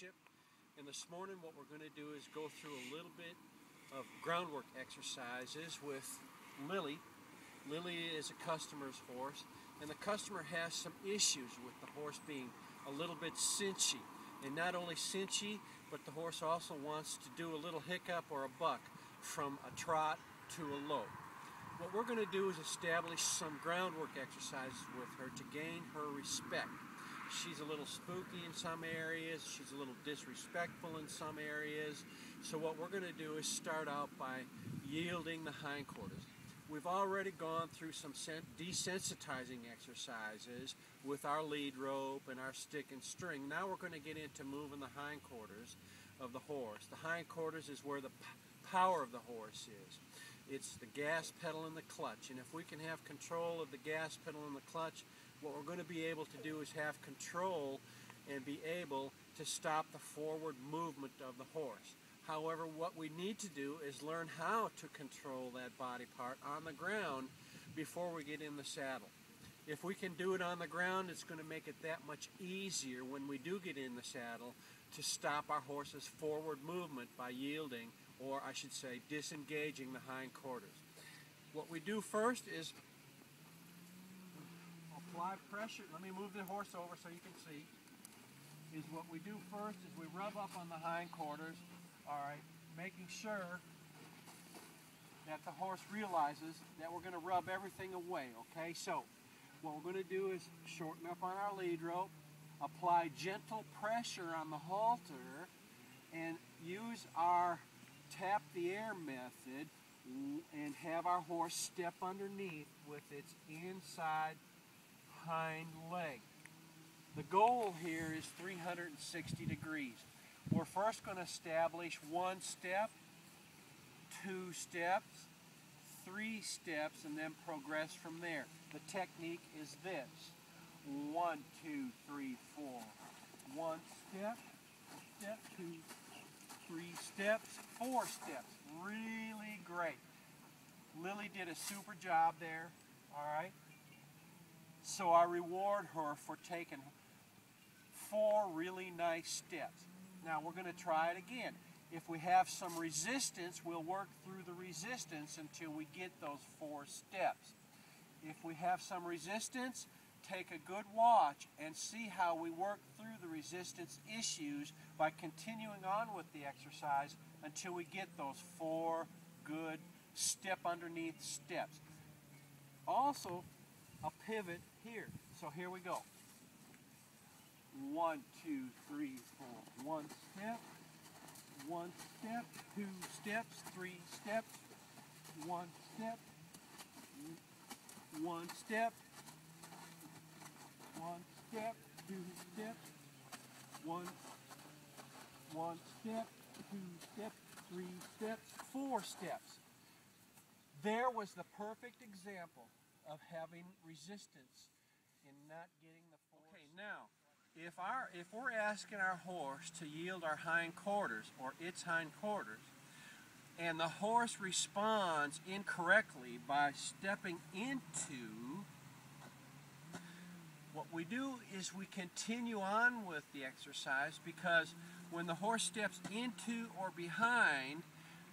Township, and this morning what we're going to do is go through a little bit of groundwork exercises with Lily. Lily is a customer's horse, and the customer has some issues with the horse being a little bit cinchy. And not only cinchy, but the horse also wants to do a little hiccup or a buck from a trot to a lope. What we're going to do is establish some groundwork exercises with her to gain her respect. She's a little spooky in some areas, she's a little disrespectful in some areas. So what we're going to do is start out by yielding the hindquarters. We've already gone through some desensitizing exercises with our lead rope and our stick and string. Now we're going to get into moving the hindquarters of the horse. The hindquarters is where the power of the horse is. It's the gas pedal and the clutch, and if we can have control of the gas pedal and the clutch, what we're going to be able to do is have control and be able to stop the forward movement of the horse. However, what we need to do is learn how to control that body part on the ground before we get in the saddle. If we can do it on the ground, it's going to make it that much easier when we do get in the saddle to stop our horse's forward movement by yielding, or I should say disengaging the hindquarters. What we do first is apply pressure. Let me move the horse over so you can see. What we do first is we rub up on the hindquarters, all right, making sure that the horse realizes that we're going to rub everything away, okay? So what we're going to do is shorten up on our lead rope, apply gentle pressure on the halter, and use our tap the air method and have our horse step underneath with its inside hind leg. The goal here is 360 degrees. We're first going to establish 1 step, 2 steps, 3 steps, and then progress from there. The technique is this: 1, 2, 3, 4. 1 step, step, 2, 3 steps, 4 steps. Really great. Lily did a super job there, all right? So I reward her for taking 4 really nice steps. Now we're going to try it again. If we have some resistance, we'll work through the resistance until we get those 4 steps. If we have some resistance, take a good watch and see how we work through the resistance issues by continuing on with the exercise until we get those 4 good step underneath steps. Also, a pivot here. So here we go. 1, 2, 3, 4. 1 step, 1 step, 2 steps, 3 steps, 1 step, 1 step, 1 step, 2 steps, 1 step, 2 steps, 3 steps, 4 steps. There was the perfect example of having resistance in not getting the force. Okay, now, if we're asking our horse to yield our hindquarters or its hindquarters, and the horse responds incorrectly by stepping into, what we do is we continue on with the exercise, because when the horse steps into or behind,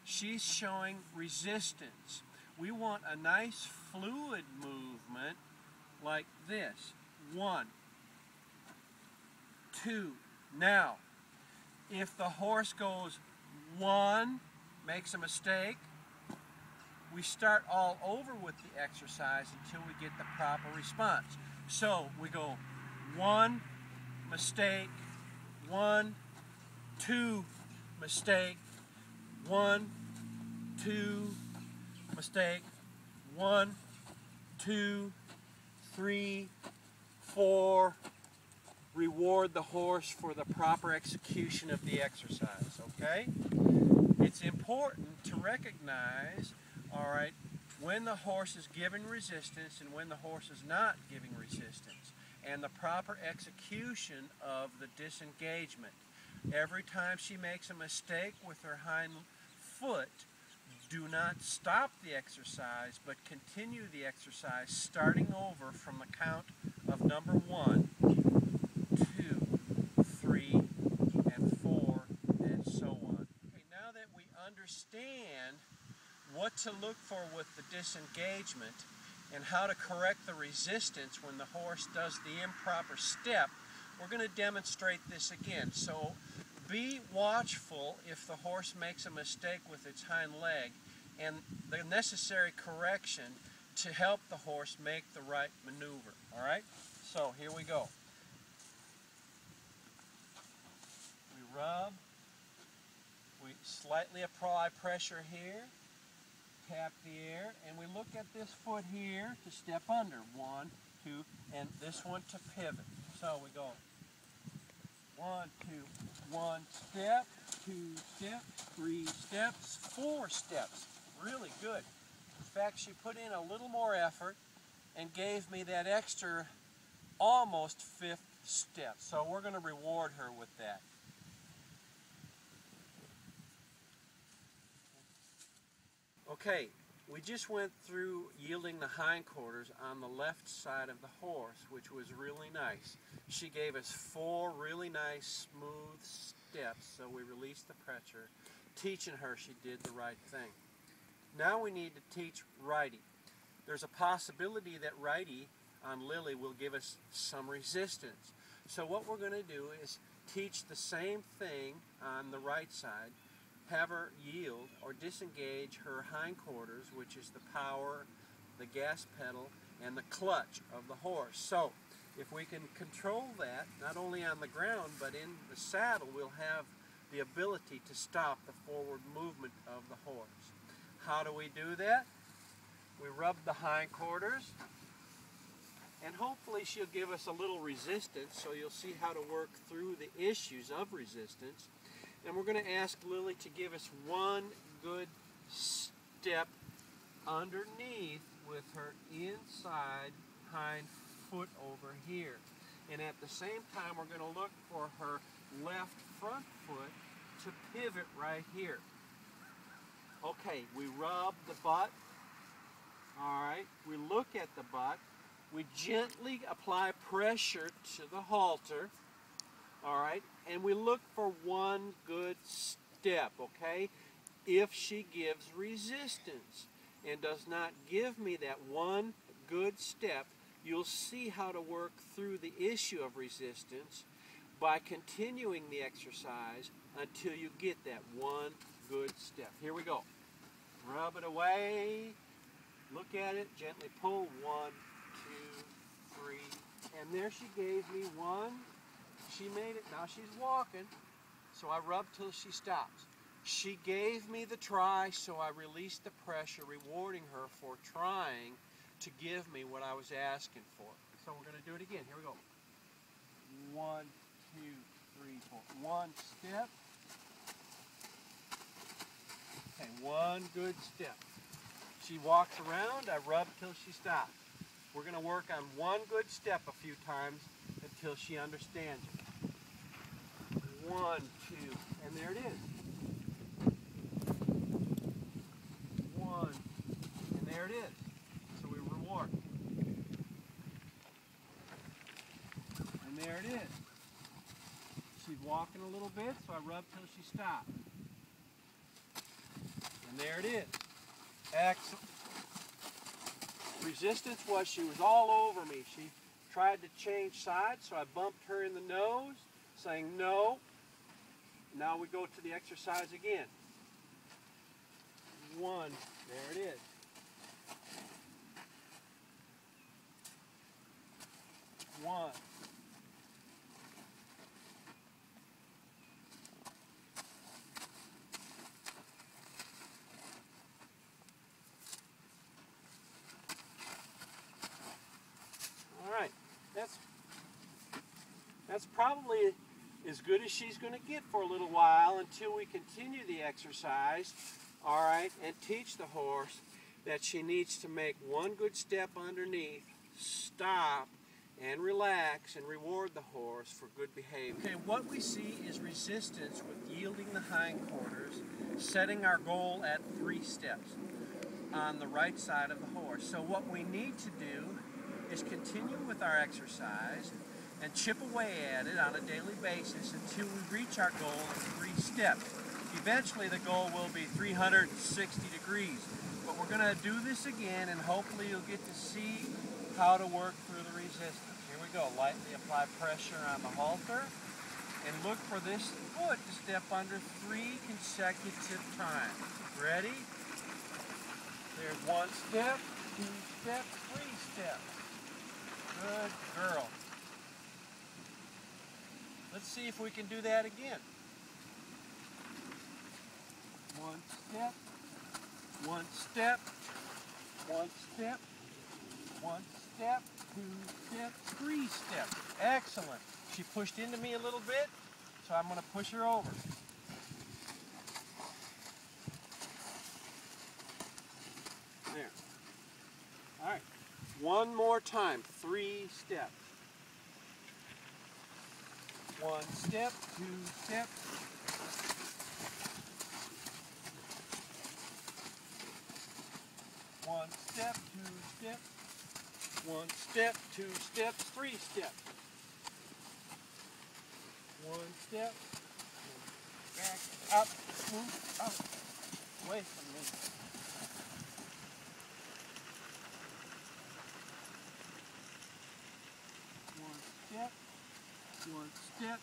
she's showing resistance. We want a nice fluid movement like this. 1, 2. Now, if the horse goes 1, makes a mistake, we start all over with the exercise until we get the proper response. So we go 1, mistake, 1, 2, mistake, 1, 2, mistake, 1, 2, 3, 4. Reward the horse for the proper execution of the exercise, okay? It's important to recognize, all right, when the horse is giving resistance and when the horse is not giving resistance, and the proper execution of the disengagement. Every time she makes a mistake with her hind foot, do not stop the exercise, but continue the exercise, starting over from the count of number 1, 2, 3, and 4. understand what to look for with the disengagement and how to correct the resistance when the horse does the improper step, we're going to demonstrate this again. So be watchful if the horse makes a mistake with its hind leg and the necessary correction to help the horse make the right maneuver. All right? So here we go. We rub. We slightly apply pressure here. Tap the air, and we look at this foot here to step under. 1, 2, and this one to pivot. So we go 1, 2, 1 step, 2 steps, 3 steps, 4 steps. Really good. In fact, she put in a little more effort and gave me that extra almost 5th step. So we're going to reward her with that. Okay, we just went through yielding the hindquarters on the left side of the horse, which was really nice. She gave us 4 really nice, smooth steps, so we released the pressure, teaching her she did the right thing. Now we need to teach righty. There's a possibility that righty on Lily will give us some resistance. So what we're going to do is teach the same thing on the right side, have her yield or disengage her hindquarters, which is the power, the gas pedal, and the clutch of the horse. So if we can control that, not only on the ground, but in the saddle, we'll have the ability to stop the forward movement of the horse. How do we do that? We rub the hindquarters, and hopefully she'll give us a little resistance, so you'll see how to work through the issues of resistance. And we're going to ask Lily to give us 1 good step underneath with her inside hind foot over here. And at the same time, we're going to look for her left front foot to pivot right here. Okay, we rub the butt. All right, we look at the butt. We gently apply pressure to the halter. All right, and we look for 1 good step, okay? If she gives resistance and does not give me that 1 good step, you'll see how to work through the issue of resistance by continuing the exercise until you get that 1 good step. Here we go. Rub it away, look at it, gently pull, 1, 2, 3, and there she gave me 1. She made it. Now she's walking, so I rub till she stops. She gave me the try, so I released the pressure, rewarding her for trying to give me what I was asking for. So we're going to do it again. Here we go. 1, 2, 3, 4. 1 step. Okay, 1 good step. She walks around, I rub till she stops. We're going to work on 1 good step a few times until she understands it. 1, 2, and there it is. 1, and there it is. So we reward. And there it is. She's walking a little bit, so I rub till she stops. And there it is. Excellent. Resistance was she was all over me. She tried to change sides, so I bumped her in the nose, saying no. Now we go to the exercise again. 1, there it is. 1. All right, that's probably as good as she's going to get for a little while until we continue the exercise, all right, and teach the horse that she needs to make 1 good step underneath, stop, and relax, and reward the horse for good behavior. Okay, what we see is resistance with yielding the hindquarters, setting our goal at 3 steps on the right side of the horse. So what we need to do is continue with our exercise and chip away at it on a daily basis until we reach our goal of 3 steps. Eventually the goal will be 360 degrees. But we're going to do this again, and hopefully you'll get to see how to work through the resistance. Here we go. Lightly apply pressure on the halter, and look for this foot to step under 3 consecutive times. Ready? There's 1 step, 2 steps, 3 steps. Good girl. Let's see if we can do that again. 1 step, 1 step, 1 step, 1 step, 2 steps, 3 steps. Excellent. She pushed into me a little bit, so I'm going to push her over. There. All right. One more time. 3 steps. 1 step, 2 steps. 1 step, 2 steps. 1 step, 2 steps, 3 steps. 1 step. Back, up, move, up. Away from me. 1 step. 1 step.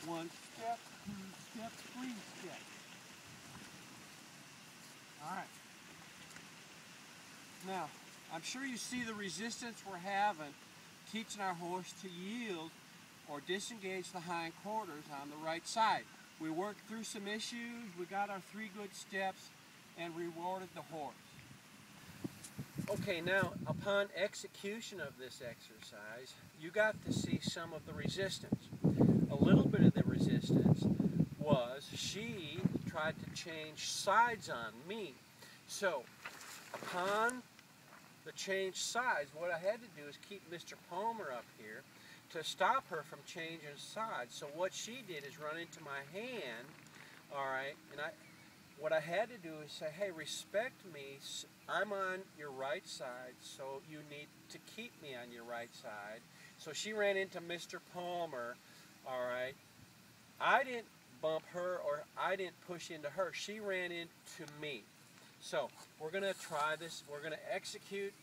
1 step, 2 steps, 3 steps. All right. Now, I'm sure you see the resistance we're having teaching our horse to yield or disengage the hindquarters on the right side. We worked through some issues, we got our 3 good steps, and rewarded the horse. Okay, now upon execution of this exercise, you got to see some of the resistance. A little bit of the resistance was she tried to change sides on me. So, upon the change sides, what I had to do is keep Mr. Palmer up here to stop her from changing sides. So what she did is run into my hand, all right, and what I had to do is say, hey, respect me, I'm on your right side, so you need to keep me on your right side. So she ran into Mr. Palmer, all right. I didn't bump her or I didn't push into her. She ran into me. So we're going to try this. We're going to execute.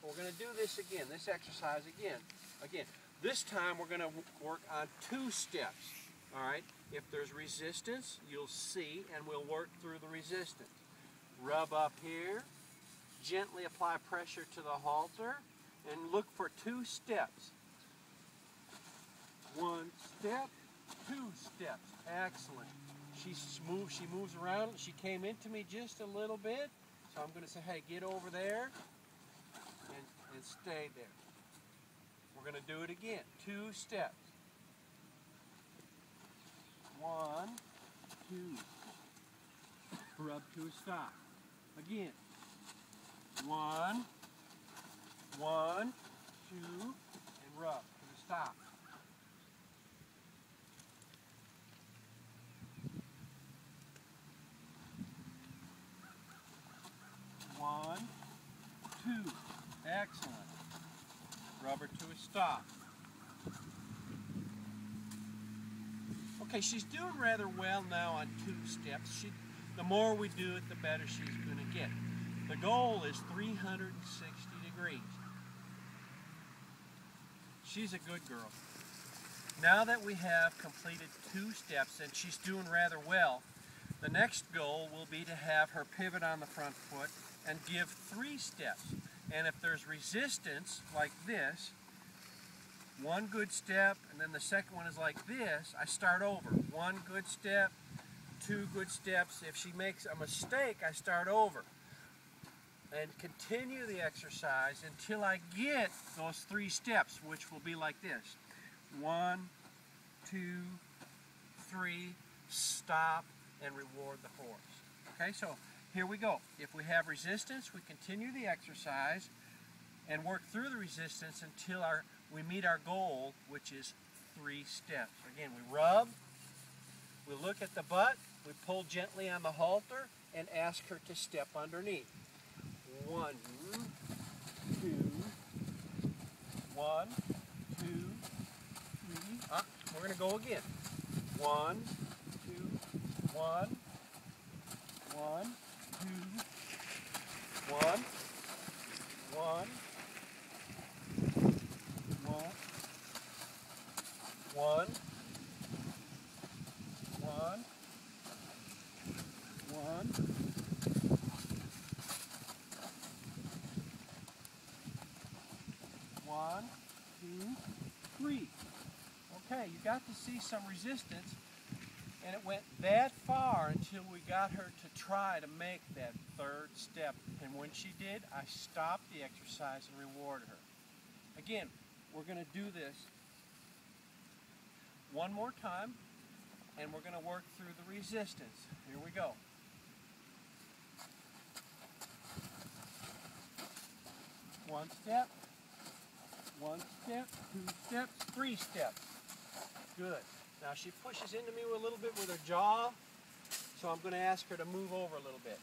We're going to do this again, this exercise again. This time we're going to work on 2 steps. All right. If there's resistance, you'll see, and we'll work through the resistance. Rub up here. Gently apply pressure to the halter, and look for 2 steps. 1 step, 2 steps. Excellent. She moves around. She came into me just a little bit, so I'm going to say, hey, get over there and stay there. We're going to do it again. 2 steps. 1, 2. Rub to a stop. Again. 1, 1, 2, and rub to a stop. 1, 2. Excellent. Rubber to a stop. Okay, she's doing rather well now on 2 steps. The more we do it, the better she's going to get. The goal is 360 degrees. She's a good girl. Now that we have completed 2 steps and she's doing rather well, the next goal will be to have her pivot on the front foot and give 3 steps. And if there's resistance like this, 1 good step, and then the second one is like this, I start over. 1 good step, 2 good steps. If she makes a mistake, I start over. And continue the exercise until I get those 3 steps, which will be like this. 1, 2, 3, stop, and reward the horse. Okay, so here we go. If we have resistance, we continue the exercise and work through the resistance until we meet our goal, which is 3 steps. Again, we rub, we look at the butt, we pull gently on the halter, and ask her to step underneath. 1, 2, 1, 2, 3. We're going to go again. 1, 2, 1, 1, 2, 1, 1, 1, 1, 1, 1, 1, 2, 3. Okay, you got to see some resistance, and it went that far until we got her to try to make that third step. And when she did, I stopped the exercise and rewarded her. Again, we're going to do this one more time, and we're going to work through the resistance. Here we go. One step, 2 steps, 3 steps. Good. Now she pushes into me a little bit with her jaw, so I'm going to ask her to move over a little bit.